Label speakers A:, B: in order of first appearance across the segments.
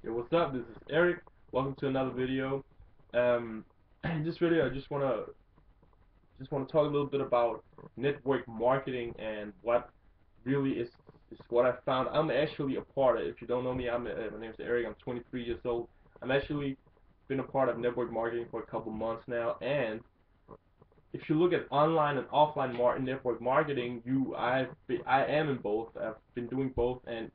A: Yo, what's up? This is Eric. Welcome to another video. In this video, I just wanna talk a little bit about network marketing and what really is what I found. I'm actually a part of. If you don't know me, my name is Eric. I'm 23 years old. I'm actually been a part of network marketing for a couple months now, and if you look at online and offline network marketing, I am in both. I've been doing both, and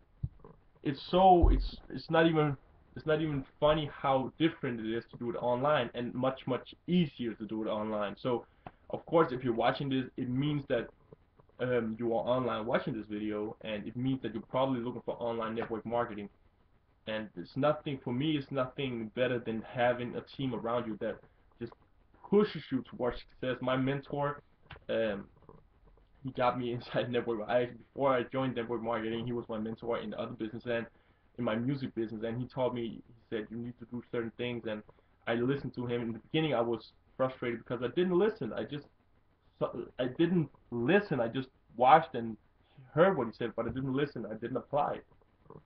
A: it's not even funny how different it is to do it online and much easier to do it online. So of course, if you're watching this, it means that you are online watching this video, and it means that you're probably looking for online network marketing. And it's nothing for me. It's nothing better than having a team around you that just pushes you towards success. My mentor, um, he got me inside network. Before I joined network marketing, he was my mentor in the other business and in my music business, and he taught me. He said you need to do certain things, and I listened to him. In the beginning, I was frustrated because I didn't listen. I didn't listen. I just watched and heard what he said, but I didn't listen. I didn't apply it.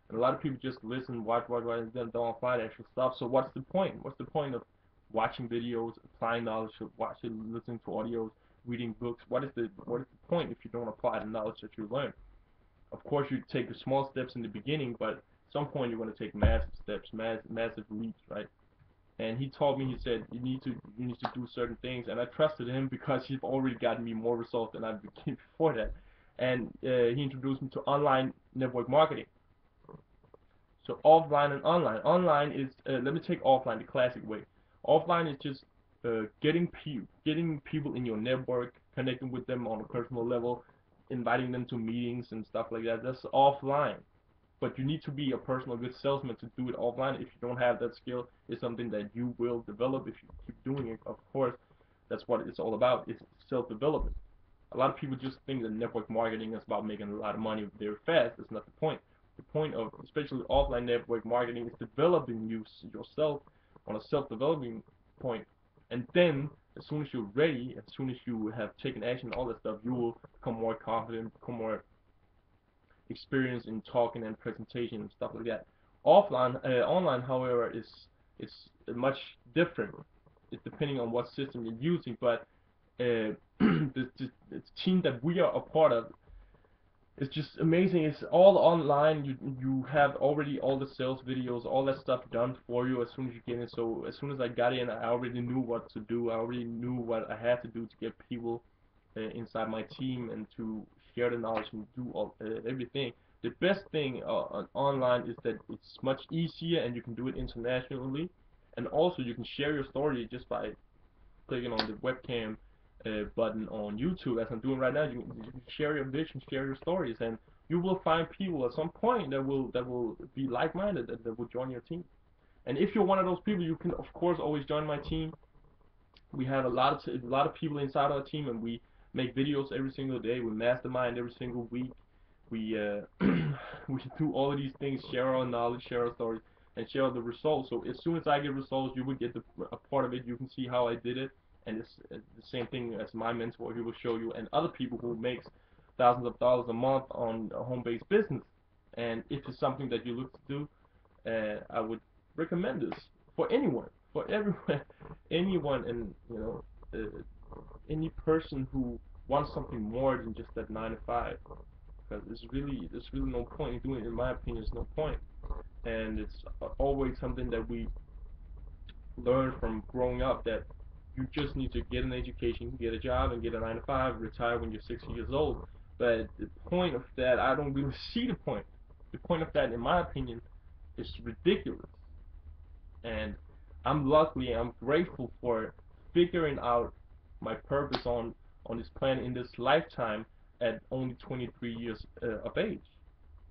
A: And a lot of people just listen, watch, and then don't apply the actual stuff. So what's the point? What's the point of watching videos, applying knowledge, watching, listening to audios, reading books? What is the point if you don't apply the knowledge that you learn? Of course, you take the small steps in the beginning, but at some point you're going to take massive steps, massive leaps, right? And he told me, he said, you need to do certain things, and I trusted him because he's already gotten me more results than I've been before that. And he introduced me to online network marketing. So offline and online. Online is let me take offline the classic way. Offline is just getting people in your network, connecting with them on a personal level, inviting them to meetings and stuff like that. That's offline. But you need to be a personal good salesman to do it offline. If you don't have that skill, it's something that you will develop if you keep doing it. Of course, that's what it's all about. It's self-development. A lot of people just think that network marketing is about making a lot of money very fast. That's not the point. The point of especially offline network marketing is developing yourself on a self-developing point, and then as soon as you're ready, as soon as you have taken action, all that stuff, you will become more confident, become more experienced in talking and presentation and stuff like that. Online, however, is much different. It's depending on what system you're using, but the team that we are a part of is just amazing. It's all online. You have already all the sales videos, all that stuff done for you as soon as you get in. So as soon as I got in, I already knew what to do. I already knew what I had to do to get people inside my team and to share the knowledge and do everything. The best thing on online is that it's much easier and you can do it internationally, and also you can share your story just by clicking on the webcam button on YouTube, as I'm doing right now. You can share your vision, share your stories, and you will find people at some point that will be like-minded, that will join your team. And if you're one of those people, you can of course always join my team. We have a lot of people inside our team, and we make videos every single day. We mastermind every single week. We we do all of these things, share our knowledge, share our stories, and share the results. So as soon as I get results, you will get a part of it. You can see how I did it, and it's the same thing as my mentor. He will show you, and other people who makes thousands of dollars a month on a home-based business. And if it's something that you look to do, I would recommend this for anyone, for everyone, anyone, and any person who wants something more than just that 9 to 5. Because there's really no point in doing it. In my opinion, there's no point, and it's always something that we learn from growing up, that you just need to get an education, get a job, and get a 9 to 5, retire when you're 60 years old. But the point of that, I don't really see the point. The point of that, in my opinion, is ridiculous. And I'm grateful for figuring out my purpose on this planet in this lifetime at only 23 years of age.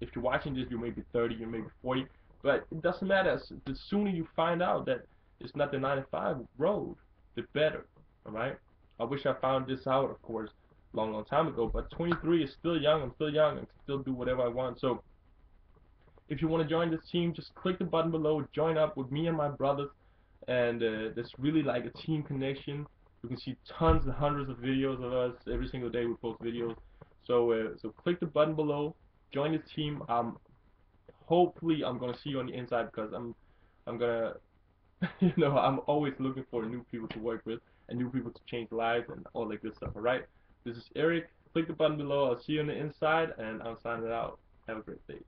A: If you're watching this, you may be 30, you may be 40, but it doesn't matter. The sooner you find out that it's not the 9 to 5 road, the better. All right. I wish I found this out, of course, long time ago. But 23 is still young. I'm still young. I can still do whatever I want. So if you want to join this team, just click the button below, join up with me and my brothers, and there's really like a team connection. You can see tons and hundreds of videos of us every single day. We post videos. So click the button below, join the team. I'm hopefully I'm gonna see you on the inside, because I'm gonna you know, I'm always looking for new people to work with and new people to change lives and all that good stuff. Alright? This is Eric. Click the button below. I'll see you on the inside, and I'm signing out. Have a great day.